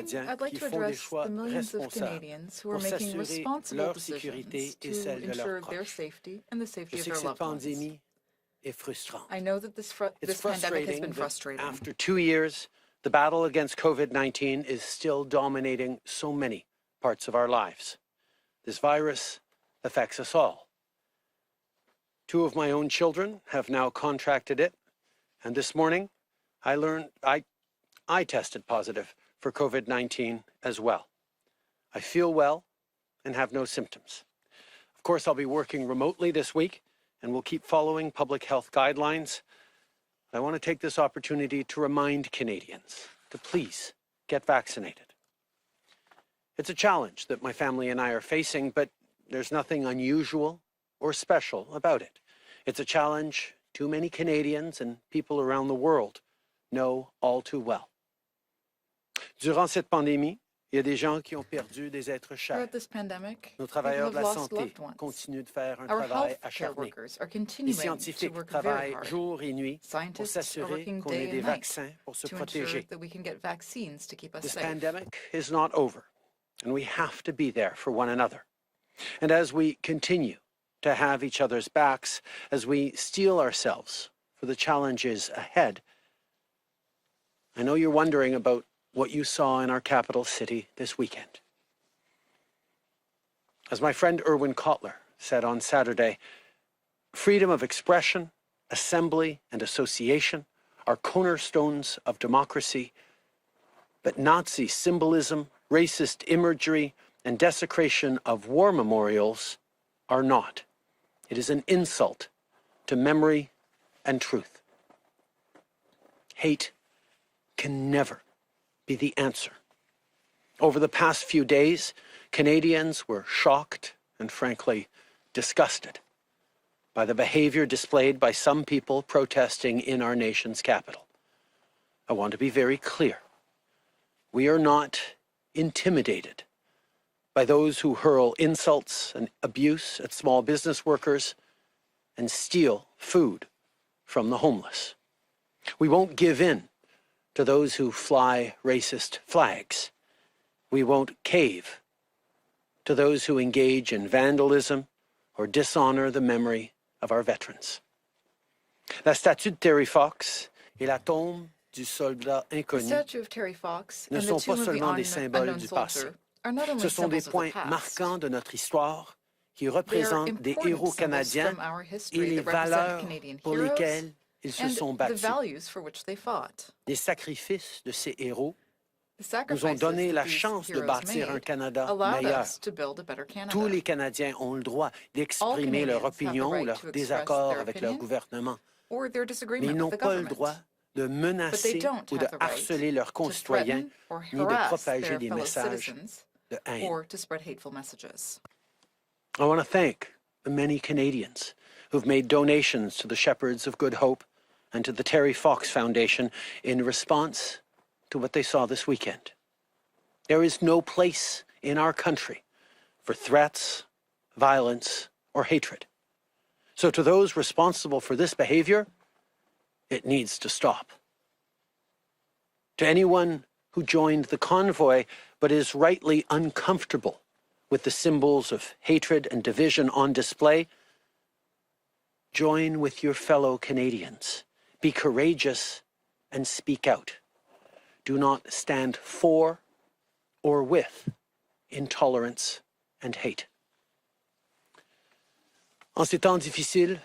Canadiens I'd like qui to font des address choix the millions of responsables Canadians who are pour making s'assurer responsible leur sécurité decisions et to celle de ensure leurs their proches. safety and the Je safety of sais their que cette loved ones. pandémie est frustrante. I know that this pandemic has been frustrating. After 2 years, the battle against COVID-19 is still dominating so many parts of our lives. This virus affects us all. 2 of my own children have now contracted it, and this morning I learned I tested positive for COVID-19 as well. I feel well and have no symptoms. Of course, I'll be working remotely this week and will keep following public health guidelines. I want to take this opportunity to remind Canadians to please get vaccinated. It's a challenge that my family and I are facing, but there's nothing unusual or special about it. It's a challenge too many Canadians and people around the world know all too well. Durant cette pandémie, il y a des gens qui ont perdu des êtres chers. Throughout this pandemic, Nos people travailleurs have de la lost santé loved ones. continuent de faire un Our travail healthcare acharné. workers are Les continuing to scientifiques work very travaillent hard. jour et nuit pour Scientists are s'assurer working qu'on ait day des and night vaccins pour se to ensure protéger. that we can get vaccines to keep us This safe. pandemic is not over, and we have to be there for one another. And as we continue to have each other's backs, as we steel ourselves for the challenges ahead, I know you're wondering about what you saw in our capital city this weekend. As my friend Irwin Cotler said on Saturday, freedom of expression, assembly, and association are cornerstones of democracy, but Nazi symbolism, racist imagery, and desecration of war memorials are not. It is an insult to memory and truth. Hate can never be the answer. Over the past few days, Canadians were shocked and frankly disgusted by the behavior displayed by some people protesting in our nation's capital. I want to be very clear. We are not intimidated by those who hurl insults and abuse at small business workers and steal food from the homeless. We won't give in to those who fly racist flags. We won't cave to those who engage in vandalism or dishonor the memory of our veterans. La statue de Terry Fox et la tombe du soldat The inconnu statue of Terry Fox ne and the sont pas tomb of the seulement des symboles unknown du passé. soldier are not only Ce sont des symbols of the points past. marquants de notre histoire qui They are représentent des important héros symbols canadiens from our et history les that represent valeurs Canadian pour heroes lesquelles ils se and sont the battus. values for which they fought. Les sacrifices de ces héros The nous ont sacrifices donné la that these chance de heroes bâtir un made Canada allowed meilleur. us to build a better Canada. Tous les Canadiens ont le droit All d'exprimer leur Canadians have the opinion ou right leur to express désaccord their avec leur opinion gouvernement, or their mais disagreement ils n'ont with the pas le government. droit de But they menacer don't ou de have the right harceler leurs to concitoyens, threaten or ni de harass propager their des fellow messages citizens de haine. or to spread hateful messages. I want to thank the many Canadians who've made donations to the Shepherds of Good Hope and to the Terry Fox Foundation in response to what they saw this weekend. There is no place in our country for threats, violence, or hatred. So to those responsible for this behavior, it needs to stop. To anyone who joined the convoy but is rightly uncomfortable with the symbols of hatred and division on display, join with your fellow Canadians. Be courageous and speak out. Do not stand for or with intolerance and hate. En ces temps difficiles,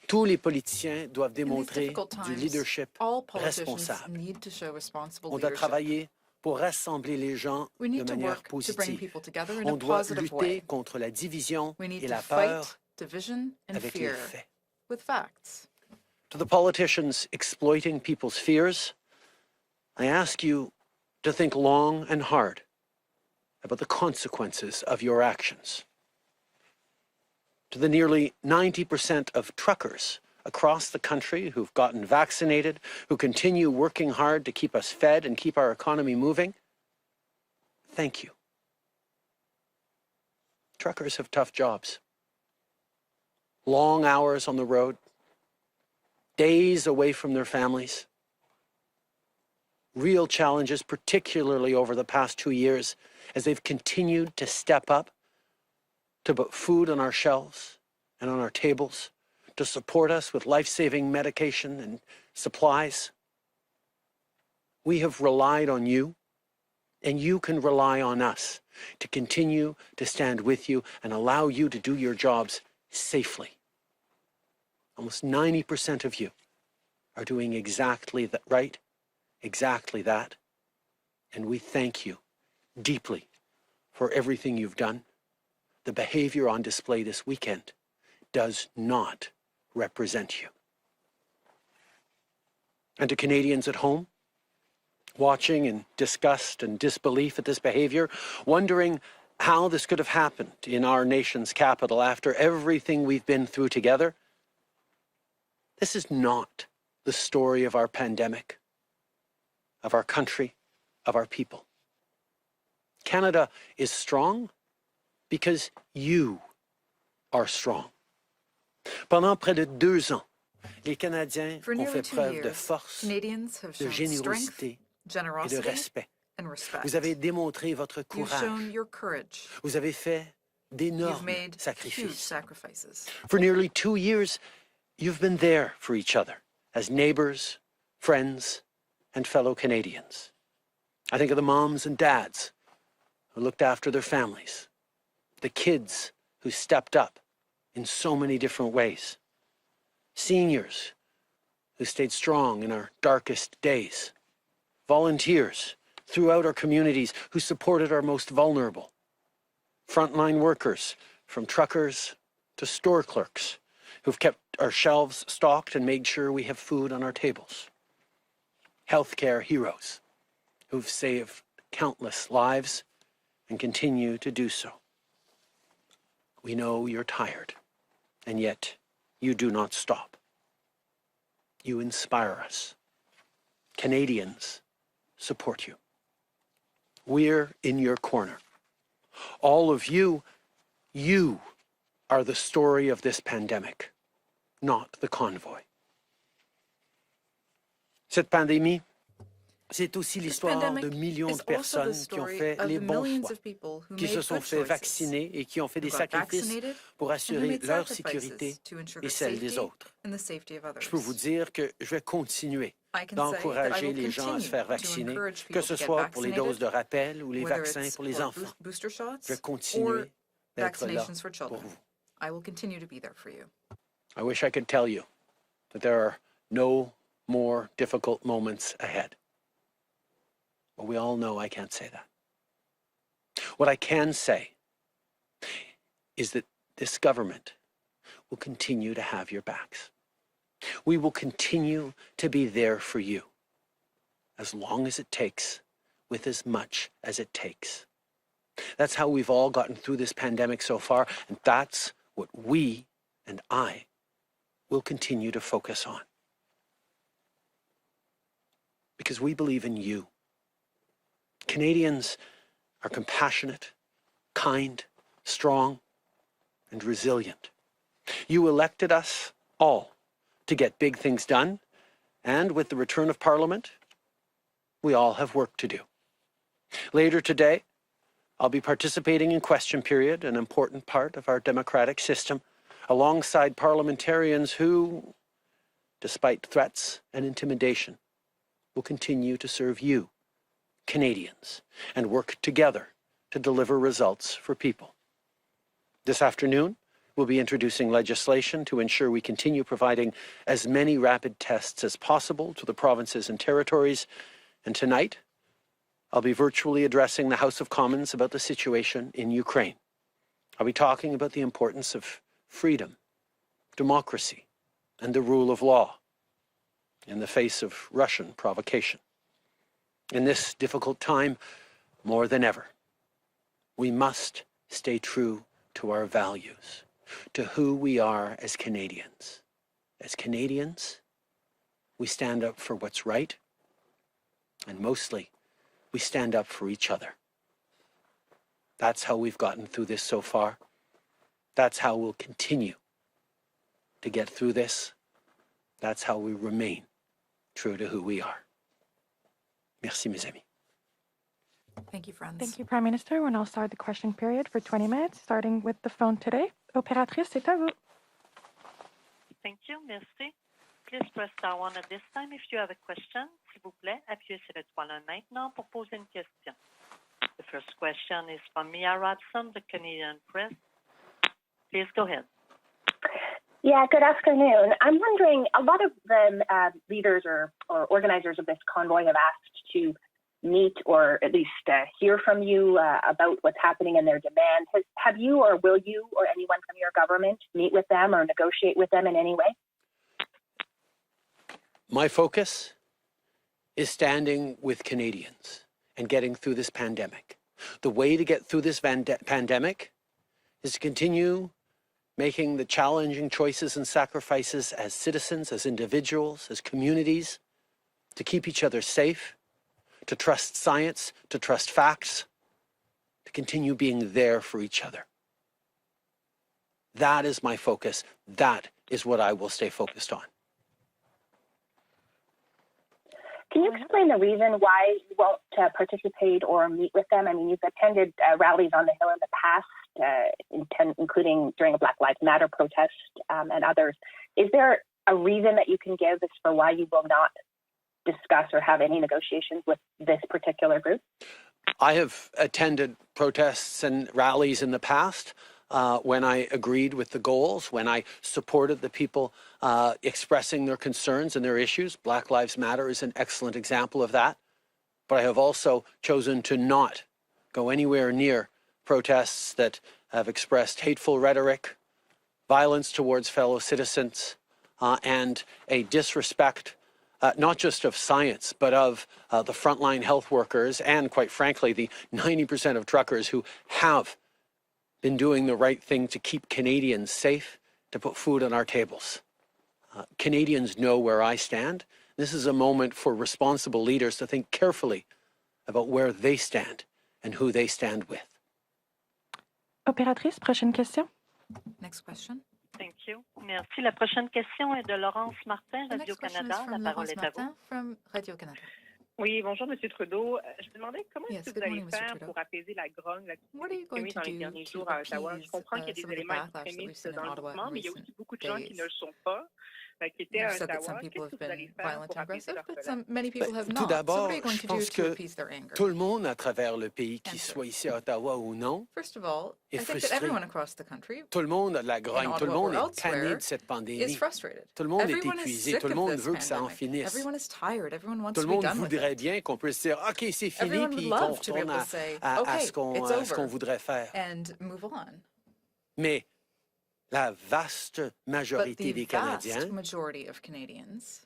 tous les politiciens doivent In these démontrer difficult du times, leadership all politicians responsable. need to show responsible On doit leadership. travailler pour rassembler les gens We de need to manière work to bring positive. people together in On a doit positive lutter way. contre la division We need et to la peur fight division and avec les fear faits. with facts. To the politicians exploiting people's fears, I ask you to think long and hard about the consequences of your actions. To the nearly 90% of truckers across the country who've gotten vaccinated, who continue working hard to keep us fed and keep our economy moving, thank you. Truckers have tough jobs. Long hours on the road, days away from their families, real challenges, particularly over the past 2 years, as they've continued to step up to put food on our shelves and on our tables, to support us with life-saving medication and supplies. We have relied on you, and you can rely on us to continue to stand with you and allow you to do your jobs safely. Almost 90% of you are doing exactly that, right? Exactly that. And we thank you deeply for everything you've done. The behavior on display this weekend does not represent you. And to Canadians at home, watching in disgust and disbelief at this behavior, wondering how this could have happened in our nation's capital after everything we've been through together, this is not the story of our pandemic, of our country, of our people. Canada is strong because you are strong. Pendant près de 2 ans, les Canadiens For ont nearly fait 2 preuve de years, force, Canadians have de shown strength, générosité et de generosity, respect. and respect. Vous avez démontré votre You've shown courage. your courage. Vous avez fait You've d'énormes made huge sacrifices. sacrifices. For nearly 2 years, you've been there for each other as neighbors, friends, and fellow Canadians. I think of the moms and dads who looked after their families, the kids who stepped up in so many different ways, seniors who stayed strong in our darkest days, volunteers throughout our communities who supported our most vulnerable, frontline workers from truckers to store clerks who've kept our shelves stocked and made sure we have food on our tables, healthcare heroes who've saved countless lives and continue to do so. We know you're tired, and yet you do not stop. You inspire us. Canadians support you. We're in your corner. All of you, you are the story of this pandemic, not the convoy. Cette pandémie, c'est aussi l'histoire de millions de personnes qui ont fait les bons choix, qui se sont fait vacciner et qui ont fait des sacrifices pour assurer leur sécurité et celle des autres. Je peux vous dire que je vais continuer d'encourager les gens à se faire vacciner, que ce soit pour les doses de rappel ou les vaccins pour les enfants. Je vais continuer d'être là pour vous. I will continue to be there for you. I wish I could tell you that there are no more difficult moments ahead. But we all know I can't say that. What I can say is that this government will continue to have your backs. We will continue to be there for you as long as it takes, with as much as it takes. That's how we've all gotten through this pandemic so far, and that's what we and I will continue to focus on. Because we believe in you. Canadians are compassionate, kind, strong, and resilient. You elected us all to get big things done, and with the return of Parliament, we all have work to do. Later today, I'll be participating in question period, an important part of our democratic system, alongside parliamentarians who, despite threats and intimidation, will continue to serve you, Canadians, and work together to deliver results for people. This afternoon, we'll be introducing legislation to ensure we continue providing as many rapid tests as possible to the provinces and territories. And tonight, I'll be virtually addressing the House of Commons about the situation in Ukraine. I'll be talking about the importance of freedom, democracy, and the rule of law in the face of Russian provocation. In this difficult time, more than ever, we must stay true to our values, to who we are as Canadians. As Canadians, we stand up for what's right, and mostly, we stand up for each other. That's how we've gotten through this so far. That's how we'll continue to get through this. That's how we remain true to who we are. Merci, mes amis. Thank you, friends. Thank you, Prime Minister. We'll now start the question period for 20 minutes, starting with the phone today. Opératrice, c'est à vous. Thank you. Merci. Please press star one at this time if you have a question. S'il vous plaît, appuyez sur l'étoile 1 maintenant pour poser une question. The first question is from Mia Rodson, the Canadian Press. Please go ahead. Yeah, good afternoon. I'm wondering, a lot of the leaders or organizers of this convoy have asked to meet or at least hear from you about what's happening in their demand. Have you or will you or anyone from your government meet with them or negotiate with them in any way? My focus is standing with Canadians and getting through this pandemic. The way to get through this pandemic is to continue making the challenging choices and sacrifices as citizens, as individuals, as communities, to keep each other safe, to trust science, to trust facts, to continue being there for each other. That is my focus. That is what I will stay focused on. Can you explain the reason why you won't participate or meet with them? I mean, you've attended rallies on the Hill in the past, including during a Black Lives Matter protest and others. Is there a reason that you can give as for why you will not discuss or have any negotiations with this particular group? I have attended protests and rallies in the past when I agreed with the goals, when I supported the people expressing their concerns and their issues. Black Lives Matter is an excellent example of that. But I have also chosen to not go anywhere near protests that have expressed hateful rhetoric, violence towards fellow citizens, and a disrespect not just of science, but of the frontline health workers and, quite frankly, the 90% of truckers who have been doing the right thing to keep Canadians safe, to put food on our tables. Canadians know where I stand. This is a moment for responsible leaders to think carefully about where they stand and who they stand with. Opératrice, prochaine question. Next question. Thank you. Merci. La prochaine question est de Laurence Martin, The next question is Radio-Canada. La from parole Laurence est à vous. Martin from Radio-Canada. Oui, bonjour, M. Trudeau. Je me demandais comment Yes, est-ce que good vous allez morning, Mr. faire Trudeau. pour apaiser la grogne What are you going exprimée to dans les do derniers to jours à Ottawa. Je appease comprends qu'il y a some des of the éléments backlash that we've extrémistes seen in dans le Ottawa mouvement, in mais il y a recent aussi beaucoup de gens qui ne le days? sont pas, qui étaient You've à said that some Ottawa. people Qu'est-ce have que vous allez been faire violent pour and apaiser aggressive, leur but colère? many people have Tout not. So what d'abord, are you going je to do pense to que appease their anger? tout le monde à travers le pays, qu'il Answer. soit ici à Ottawa ou non, First of all, est I think that frustré. everyone across the country Tout le monde a de la grogne, tout le Ottawa or monde est tanné elsewhere de cette is pandémie. frustrated. Tout le monde est Everyone is épuisé, sick tout le of monde this veut que ça en pandemic. finisse. Everyone is tired. Everyone wants Tout to le be monde done with voudrait it. bien qu'on puisse dire « OK, c'est fini » Everyone puis would qu'on love to be retourne able to say, à okay, ce qu'on it's over, voudrait faire. and move on. Mais la vaste But majorité the des vast Canadiens majority of Canadians,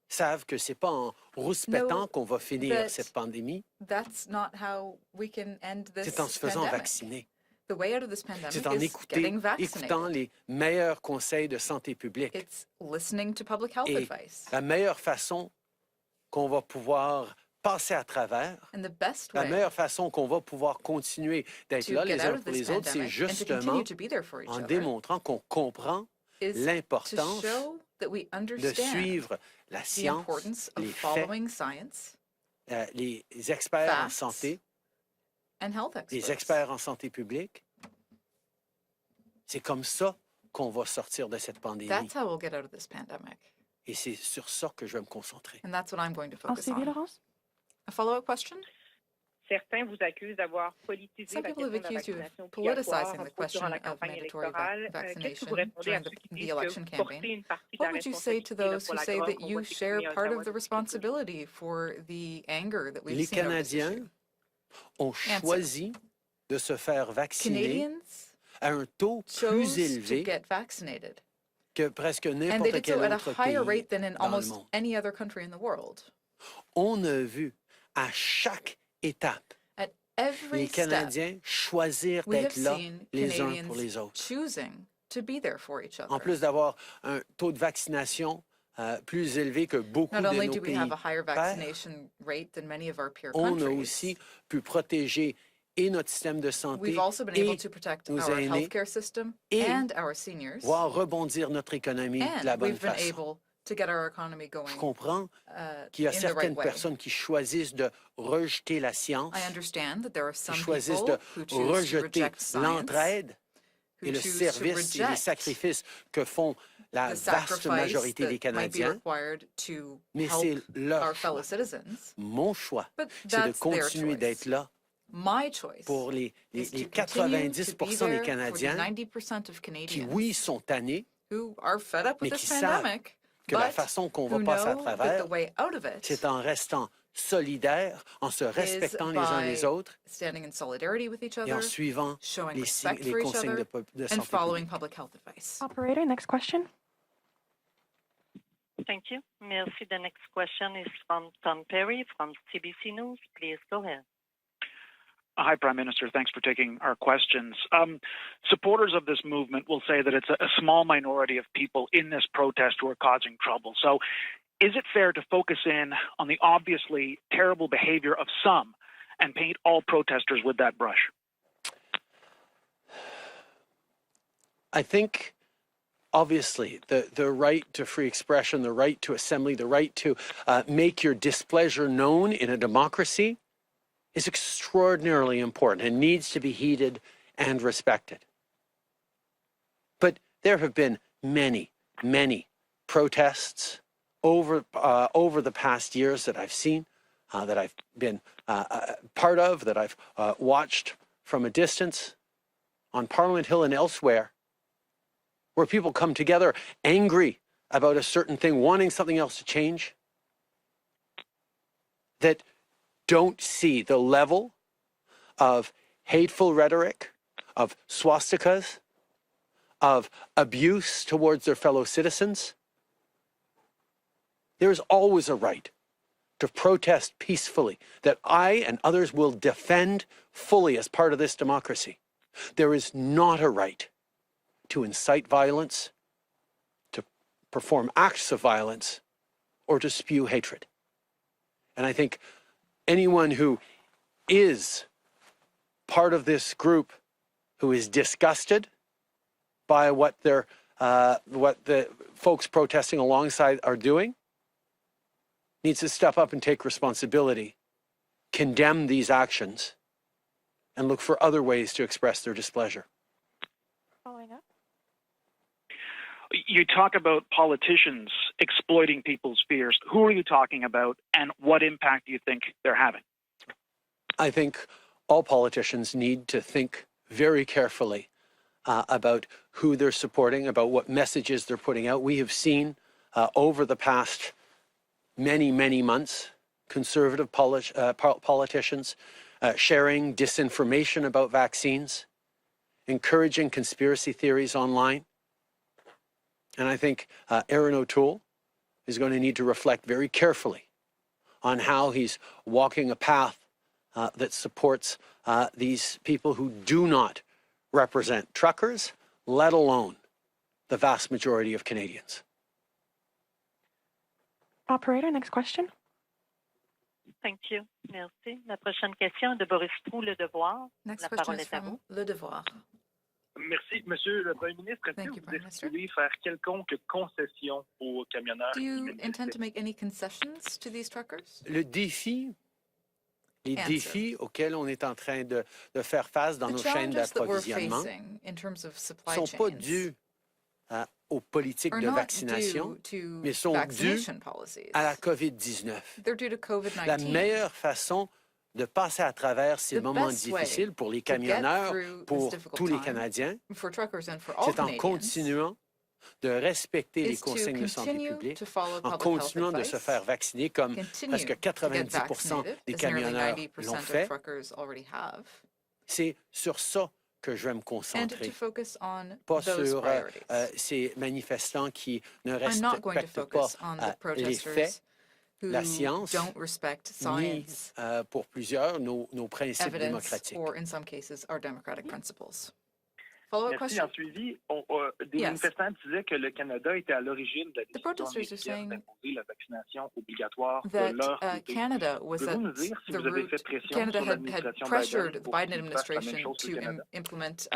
savent que c'est pas en rouspétant know qu'on va finir that cette pandémie, that's not how we can end this c'est en se faisant pandemic. vacciner. The way out of this pandemic C'est en is getting écoutant vaccinated. les meilleurs conseils de santé publique. It's listening to public health Et advice. la meilleure façon qu'on va pouvoir passer à travers, And the best la way meilleure façon qu'on va pouvoir continuer d'être to là get les out uns of pour this les autres, c'est pandemic and to justement continue to be there for each en other démontrant qu'on comprend is to l'importance show that we de understand suivre la the science, importance of les faits, following science les experts en facts, santé, and health les experts. experts en santé publique. C'est comme ça qu'on va sortir de cette pandémie. That's how we'll get out of this pandemic. Et c'est sur ça que je vais me concentrer. And that's what I'm going to En focus suivi, on. Laurence? A follow-up question? Certains vous accusent d'avoir politisé Some la people have question de la accused you of vaccination politicizing obligatoire, the entre autres question durant la of campagne mandatory électorale. Qu'est-ce que vaccination vous répondez during à ceux qui the disent election que vous portez campaign? une partie de la What would you say to responsabilité those pour who la say grogne that qu'on you voit share s'exprimer à part Ottawa of the depuis quelques jours? responsibility for the anger that we've Les seen over this issue? Canadiens ont choisi de se faire vacciner Canadians à un taux plus chose to élevé get vaccinated. que presque And they n'importe did so quel at a autre higher pays rate than in dans le almost monde. any other country in the world. On a vu à chaque étape At every les step, Canadiens choisir we have d'être là seen les uns pour Canadians les autres. choosing to be there for each En other. plus d'avoir un taux de vaccination plus élevé que beaucoup Not de only nos do we pays have a higher pairs, vaccination rate than many of our peer on a countries, aussi pu protéger et notre système de santé we've also been able et to protect nos our aînés healthcare system et and our seniors, voir rebondir notre économie de la and bonne we've been façon. able to get our economy going Je comprends qu'il y a in the certaines right way. personnes qui choisissent de rejeter la science, I understand that there are qui some choisissent people de who choose to rejeter reject science, l'entraide who et le choose to service et les reject sacrifices que font la the vaste sacrifice majorité des that might be Canadiens. required to Mais help c'est leur our fellow choix. citizens. Mon choix, But c'est de that's their continuer choice. d'être là My choice pour les is to continue to be 90% des there for the Canadiens 90% of qui, Canadians oui, sont tannés, who are fed up with mais this qui savent pandemic, que la but façon qu'on who va passer à know that the travers, way out of it c'est en restant solidaires, en se is respectant les uns les by autres standing in solidarity with each et en other, suivant showing les, respect les for each consignes other, de and santé following publique. public health advice. Operator, next question. Thank you. Merci. The next question is from Tom Perry from CBC News. Please go ahead. Hi, Prime Minister. Thanks for taking our questions. Supporters of this movement will say that it's a small minority of people in this protest who are causing trouble. So is it fair to focus in on the obviously terrible behavior of some and paint all protesters with that brush? I think, obviously, the right to free expression, the right to assembly, the right to make your displeasure known in a democracy is extraordinarily important and needs to be heeded and respected. But there have been many, many protests over the past years that I've seen, that I've been part of, that I've watched from a distance on Parliament Hill and elsewhere, where people come together angry about a certain thing, wanting something else to change, that don't see the level of hateful rhetoric, of swastikas, of abuse towards their fellow citizens. There is always a right to protest peacefully that I and others will defend fully as part of this democracy. There is not a right to incite violence, to perform acts of violence, or to spew hatred. And I think anyone who is part of this group who is disgusted by what the folks protesting alongside are doing needs to step up and take responsibility, condemn these actions, and look for other ways to express their displeasure. Following up. You talk about politicians exploiting people's fears. Who are you talking about, and what impact do you think they're having? I think all politicians need to think very carefully about who they're supporting, about what messages they're putting out. We have seen over the past many, many months, conservative politicians sharing disinformation about vaccines, encouraging conspiracy theories online. And I think Aaron O'Toole is going to need to reflect very carefully on how he's walking a path that supports these people who do not represent truckers, let alone the vast majority of Canadians. Operator, next question. Thank you. Merci. La prochaine question est de Boris Proulx, Le Devoir. Next La question parole is est à from vous. Le Devoir. Merci, Monsieur le Premier ministre. Est-ce Thank que you, vous Prime Minister. estimez faire quelconque concession aux camionneurs Do qui you manifestaient? intend to make any concessions to these truckers? Le défi, les Answer. défis auxquels on est en train de faire face dans The nos chaînes challenges that we're d'approvisionnement facing in terms of ne supply sont pas chains dus aux politiques are de not vaccination, due to mais sont dus vaccination policies. à la COVID-19. They're due to La COVID-19. meilleure façon de passer à travers ces The moments best way difficiles pour les to get camionneurs, through pour this difficult tous les time Canadiens, for truckers and for all c'est en Canadians continuant de respecter les is to consignes de santé continue publique, to follow en public health continuant de se advice, faire vacciner comme continue presque to get 90% vaccinated, des as nearly camionneurs 90% l'ont of fait. truckers already have, C'est sur ça que je vais me and to concentrer, focus on pas those sur priorities. ces manifestants qui ne I'm not going to respectent pas focus on the les faits, protesters who la science, don't respect ni science, pour plusieurs nos principes evidence, démocratiques. or in some cases, our democratic principles. Follow-up Merci. question? En suivi, des Yes. manifestants disaient que le Canada était à l'origine de la The décision protesters are américaine saying d'imposer la vaccination obligatoire de that leur côté. Canada was Pouvez-vous at nous dire si the vous avez root. fait pression Canada sur had l'administration pressured Biden the pour Biden qu'ils fassent la même administration chose au to Canada? implement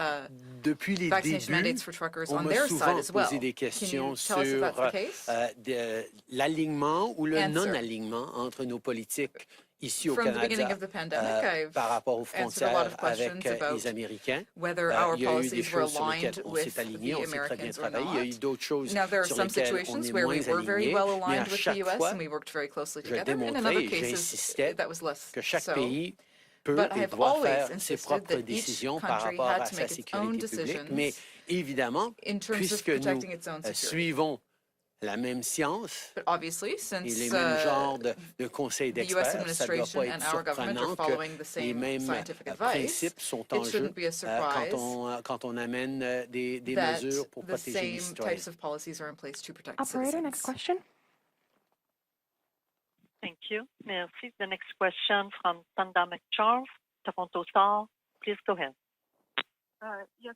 Depuis les vaccination mandates débuts, for truckers on on m'a their side souvent as well. posé des Can questions you tell us if that's sur the case? l'alignement ou le Answer. non-alignement entre nos politiques ici au From the beginning Canada of the pandemic, I've par rapport aux answered a lot frontières of questions avec about les Américains. whether our Il y a eu des policies were choses sur lesquelles aligned on with s'est aligné, the on s'est très bien Americans or travaillé. Il y a eu not. d'autres choses Now, there are sur some lesquelles on situations est where we moins were very aligné, well mais à aligned with the chaque US fois, and we worked very closely je together. And in other démontrais et cases, j'insistais that was less que chaque so. pays peut But I et have doit always faire ses insisted propres that each décisions par country rapport had à to sa make its own sécurité publique. Mais decisions évidemment, in terms of puisque nous protecting its own security. suivons la même science But obviously, et since les mêmes genres de conseils the US d'experts, ça ne doit administration pas être and our government are surprenant que following the les same mêmes scientific advice, principes sont en it jeu shouldn't be a surprise quand on amène des that mesures pour the protéger les same citoyens. types of policies are in place to protect the Operator, next citizens. question. Thank you. Merci. The next question from Tanda McCharles, Toronto Star. Please go ahead. Yes,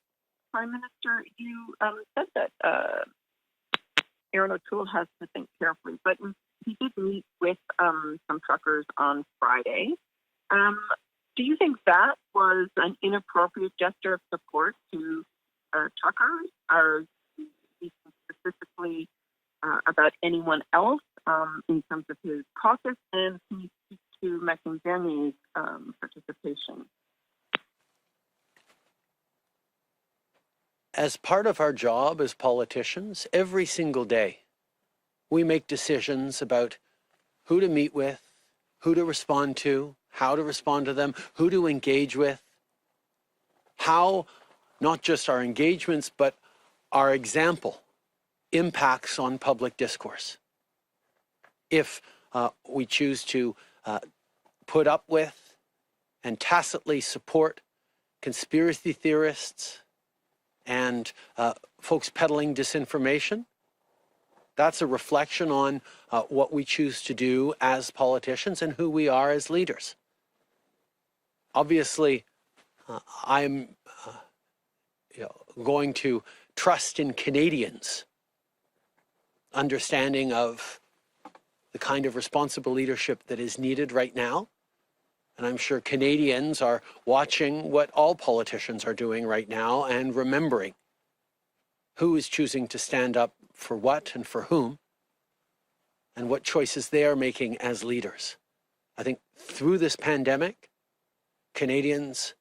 Prime Minister, you said that Aaron O'Toole has to think carefully, but he did meet with some truckers on Friday. Do you think that was an inappropriate gesture of support to truckers, or specifically about anyone else in terms of his caucus? And can you speak to McInerney's participation? As part of our job as politicians, every single day, we make decisions about who to meet with, who to respond to, how to respond to them, who to engage with, how not just our engagements, but our example impacts on public discourse. If we choose to put up with and tacitly support conspiracy theorists and folks peddling disinformation, that's a reflection on what we choose to do as politicians and who we are as leaders. Obviously, I'm going to trust in Canadians' understanding of the kind of responsible leadership that is needed right now. And I'm sure Canadians are watching what all politicians are doing right now and remembering who is choosing to stand up for what and for whom, and what choices they are making as leaders. I think through this pandemic, Canadians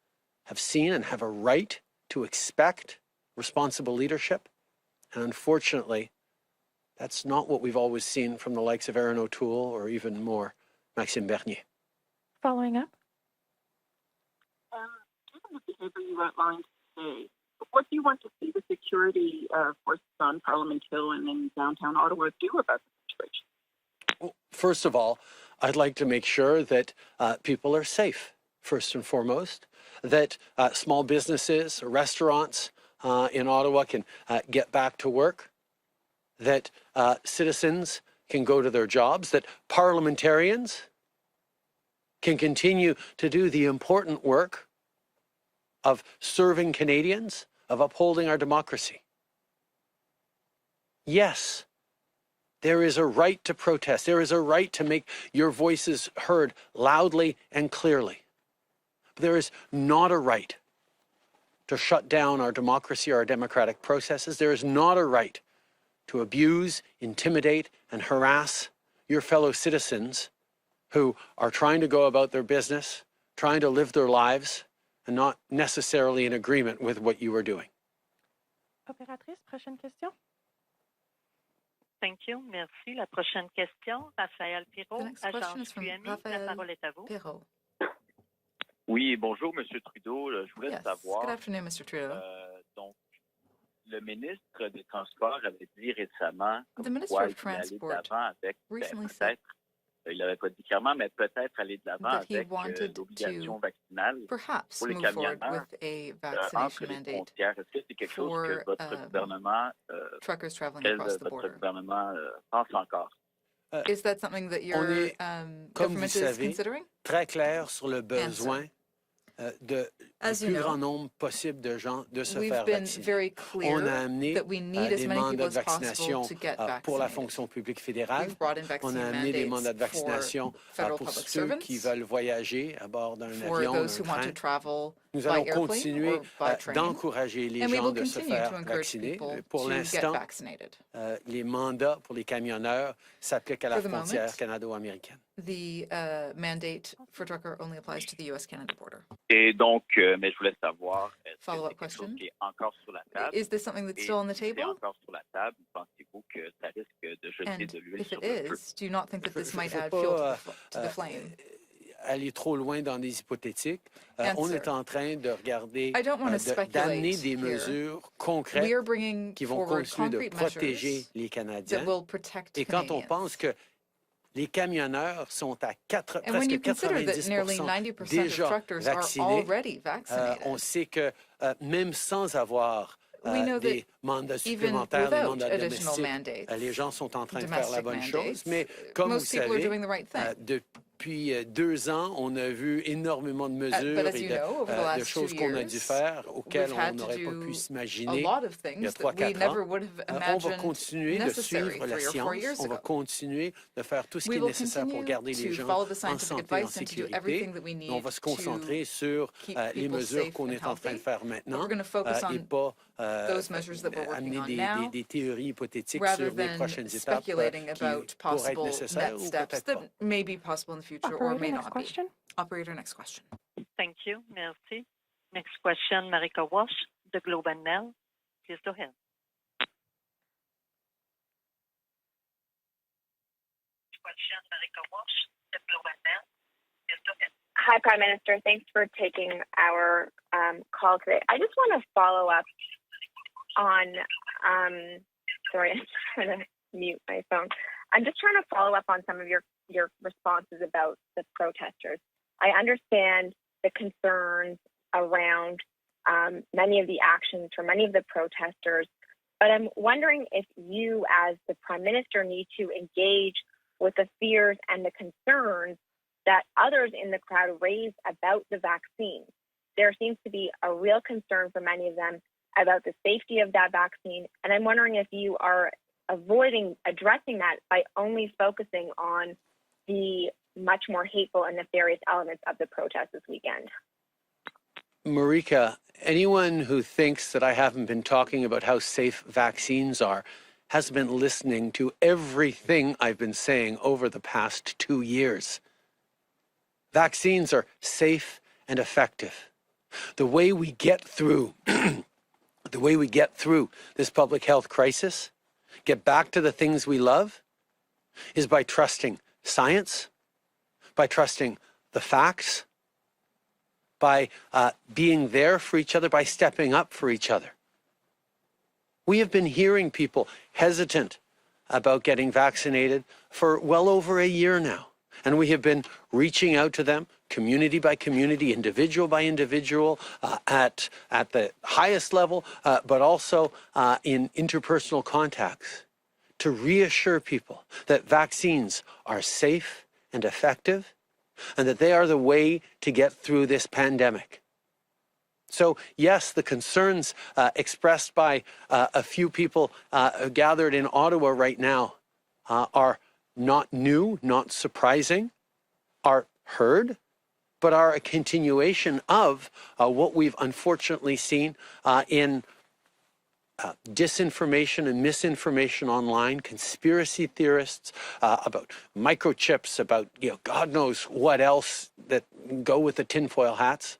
have seen and have a right to expect responsible leadership. And unfortunately, that's not what we've always seen from the likes of Aaron O'Toole or even more, Maxime Bernier. Following up. Given the behavior you outlined today, what do you want to see the security forces on Parliament Hill and in downtown Ottawa do about the situation? Well, first of all, I'd like to make sure that people are safe, first and foremost, that small businesses, restaurants in Ottawa can get back to work, that citizens can go to their jobs, that parliamentarians can continue to do the important work of serving Canadians, of upholding our democracy. Yes, there is a right to protest. There is a right to make your voices heard loudly and clearly. But there is not a right to shut down our democracy or our democratic processes. There is not a right to abuse, intimidate, and harass your fellow citizens who are trying to go about their business, trying to live their lives, and not necessarily in agreement with what you are doing. Opératrice, prochaine question. Thank you. Merci. La prochaine question, Raphaël The Pirot, next question Agence is from QMI. La Raphaël parole est à vous. Pirot. Oui, bonjour, Monsieur Trudeau. Je voulais Yes, savoir, good afternoon, Mr. Trudeau. donc, le ministre des Transports avait dit récemment The comme Minister quoi of il voulait aller de Transport l'avant avec, recently said peut-être, il n'avait pas dit clairement, mais peut-être aller de l'avant that he avec wanted l'obligation to vaccinale perhaps pour les move forward camionneurs with a entre vaccination les mandate frontières. Est-ce que c'est quelque chose que for votre gouvernement, truckers traveling quel across the votre border. gouvernement pense encore? Is that something that your est, comme vous government is savez, considering? Très clair sur le besoin le As you plus know, grand nombre possible de gens de se we've faire been vacciner. very On clear a amené that we need as des many people mandats de as possible vaccination to get pour la vaccinated. fonction publique fédérale. We've brought in On vaccine a amené des mandates mandats de for vaccination federal pour public ceux qui servants, veulent voyager à bord d'un for avion, those d'un who want to train. travel Nous by allons airplane continuer or by train. d'encourager les And we gens will de se continue to faire encourage vacciner. people Pour to get l'instant, vaccinated. les mandats pour les camionneurs s'appliquent à la For the frontière moment, canado-américaine. The mandate for trucker only applies to the U.S.-Canada border. Et donc, mais je voulais savoir, est-ce que Follow-up c'est quelque chose question. qui est encore sur la table? Is this something that's Et still on the si c'est table? encore sur la table, pensez-vous que ça risque de jeter And de l'huile if sur it le feu? is, do you not think that this Je might veux add fuel pas, to the flame? aller trop loin dans des hypothétiques. On Answer. est en train de regarder, I don't want to d'amener speculate des here. mesures concrètes We are bringing qui vont forward continuer de concrete protéger measures les that Canadiens. will protect Et quand on Canadians. pense que les camionneurs sont à And when you presque consider that nearly 90% 90% of déjà truckers are vaccinés, already vaccinated, on sait que même sans avoir we know des that mandats even supplémentaires, des without mandats additional domestiques, mandates, les gens sont en train de faire la domestic bonne chose. mandates, Mais comme vous most people are savez, doing the right thing. depuis 2 ans, on a vu énormément de But mesures as et you know, over the de last 2 choses qu'on a dû years, faire auxquelles we've on had to n'aurait pas pu do a s'imaginer lot of il y a things that we 3-4 never ans. would have On va imagined continuer de necessary suivre la 3 or 4 science, years on va ago. continuer de faire tout ce qui We est will nécessaire pour continue garder les to gens follow the en scientific santé, en advice and to do sécurité. everything that we Mais on need va se to concentrer sur keep les people mesures safe qu'on and est en train de healthy. faire But maintenant we're going to focus et on pas those measures that we're working amener on now, des théories hypothétiques rather sur les than prochaines étapes speculating qui about pourraient être possible nécessaires next ou steps peut-être that pas. may be possible in the future or Operator, may next not be. question. Operator, next question. Thank you. Merci. Next question, Marika Walsh, the Globe and Mail. Please go ahead. Question, Marika Walsh, the Globe and Mail. Please go ahead. Hi, Prime Minister. Thanks for taking our call today. I just want to follow up on, sorry, I'm trying to mute my phone. I'm just trying to follow up on some of your responses about the protesters. I understand the concerns around many of the actions for many of the protesters, but I'm wondering if you, as the Prime Minister, need to engage with the fears and the concerns that others in the crowd raise about the vaccine. There seems to be a real concern for many of them about the safety of that vaccine, and I'm wondering if you are avoiding addressing that by only focusing on the much more hateful and nefarious elements of the protest this weekend. Marika, anyone who thinks that I haven't been talking about how safe vaccines are hasn't been listening to everything I've been saying over the past 2 years. Vaccines are safe and effective. The way we get through this public health crisis, get back to the things we love, is by trusting science, by trusting the facts, by being there for each other, by stepping up for each other. We have been hearing people hesitant about getting vaccinated for well over a year now. And we have been reaching out to them, community by community, individual by individual, at the highest level, but also in interpersonal contacts, to reassure people that vaccines are safe and effective, and that they are the way to get through this pandemic. So yes, the concerns expressed by a few people gathered in Ottawa right now are not new, not surprising, are heard, but are a continuation of what we've unfortunately seen in disinformation and misinformation online, conspiracy theorists about microchips, about God knows what else that go with the tinfoil hats.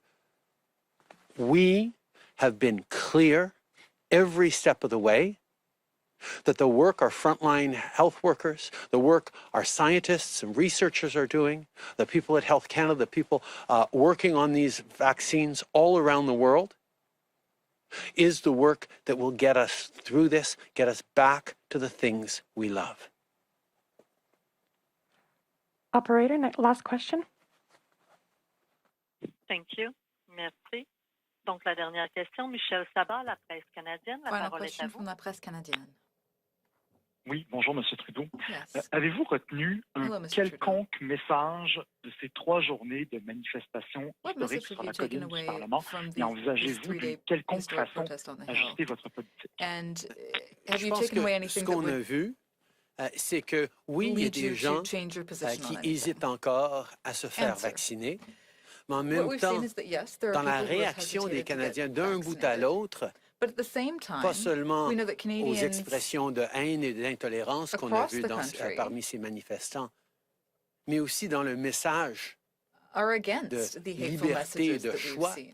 We have been clear every step of the way that the work our frontline health workers, the work our scientists and researchers are doing, the people at Health Canada, the people working on these vaccines all around the world, is the work that will get us through this, get us back to the things we love. Operator, last question. Thank you. Merci. Donc, la dernière question, Michel Sabat, La Presse canadienne. La Final parole est à question vous. from La Presse canadienne. Oui, bonjour, M. Trudeau. Yes. Avez-vous retenu un Hello, Mr. quelconque message de ces 3 journées de manifestations What historiques message sur have la you taken colline du away Parlement from et these envisagez-vous d'une 3-day quelconque historic façon protests on the Hill? d'ajuster votre politique? And have Je you pense taken away que ce anything that qu'on a would vu, c'est que oui, il y a lead des you to gens change your position qui on anything? hésitent encore à se faire Answer. vacciner, mais en What même we've seen temps, is that yes, there are dans la people who have réaction des hesitated to get Canadiens d'un bout à vaccinated. l'autre, But at the same time, pas seulement we know that aux Canadians expressions de haine et d'intolérance qu'on a across vues the country parmi ces manifestants, mais aussi dans le message are de against the hateful liberté et messages de that we've choix. seen.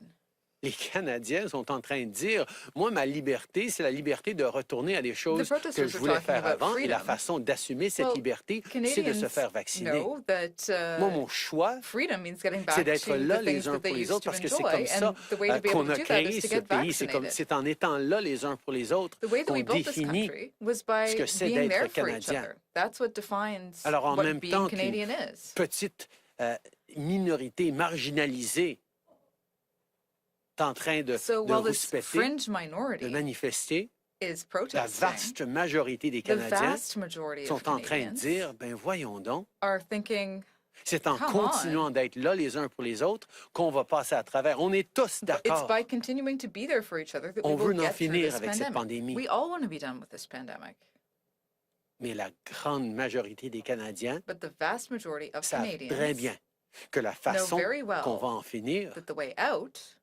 Les Canadiens sont en train de dire, moi, ma liberté, c'est la liberté de retourner à des choses que protesters je are voulais talking faire about avant, et la freedom. façon d'assumer cette Well, liberté, c'est de se Canadians faire vacciner. know that Moi, mon choix, freedom means getting c'est back d'être to là the les things uns that they pour les used autres, to parce que c'est enjoy, comme ça and the way to be able qu'on to a do that créé is to ce get pays. vaccinated. C'est en étant là les uns pour les autres The way that qu'on we built this définit. country was by ce que c'est being there d'être for each Canadien. other. That's what defines Alors, en what même being temps qu'une Canadian is. petite minorité marginalisée est en train de While this rouspéter, fringe de minority manifester, is la protesting, vaste majorité des the Canadiens vast majority of sont en train de Canadians dire, ben voyons donc, are thinking, c'est en Come continuant d'être là les uns pour les autres qu'on va passer à travers. On est tous it's d'accord. by continuing to be there for each other that On we veut will en get through finir this avec cette pandemic. pandémie. We all want to be done with this pandemic. Mais la grande majorité des Canadiens But the vast majority of savent très Canadians bien que la façon very well qu'on va en finir, that the way out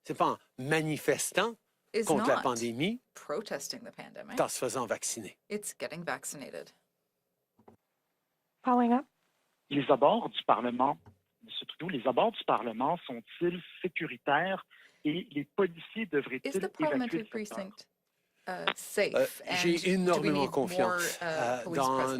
c'est pas en manifestant is contre la not pandémie, protesting the pandemic. c'est en se faisant vacciner. It's getting vaccinated. Following up. Les abords du Parlement, M. Trudeau, les abords du Parlement sont-ils sécuritaires et les policiers Is devraient-ils the évacuer parliamentary le secteur? precinct safe? And J'ai do we énormément need confiance more, police dans presence?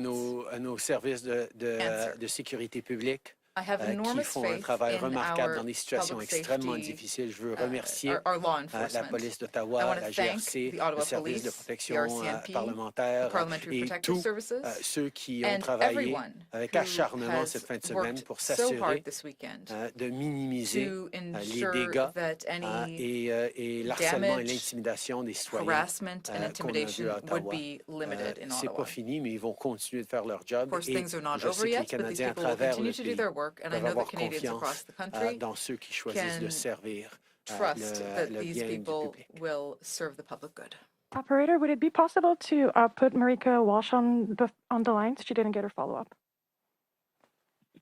nos services Answer. de sécurité publique I have qui enormous font un faith travail in remarquable our dans des situations public extrêmement safety, difficiles. Je veux remercier our law la enforcement. police I d'Ottawa, want to la thank GRC, the Ottawa le service de Police, the protection RCMP, parlementaire the Parliamentary et Protective tous Services, ceux qui ont and travaillé everyone avec who acharnement has cette fin de semaine worked pour so s'assurer hard this weekend de minimiser to les ensure dégâts that any et l'harcèlement et damage, l'intimidation des citoyens harassment and qu'on a vu intimidation à would Ottawa. be limited in C'est Ottawa. pas fini, mais ils vont continuer de faire leur Of job. course, Et things are not je over sais que les yet, but these Canadiens à people will travers continue le to do pays their work, and I peuvent know avoir that Canadians across confiance the country dans ceux qui choisissent de can servir trust that le these bien du people public. will serve the public good. Operator, would it be possible to put Marika Walsh on the line? She didn't get her follow-up.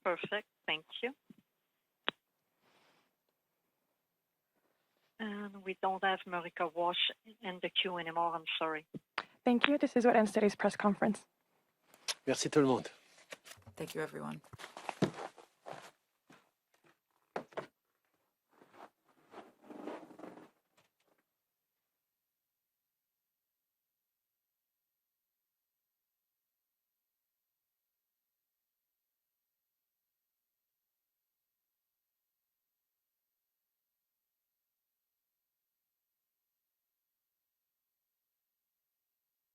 Perfect. Thank you. And we don't have Marika Walsh in the queue anymore. I'm sorry. Thank you. This is what ends today's press conference. Merci tout le monde. Thank you, everyone.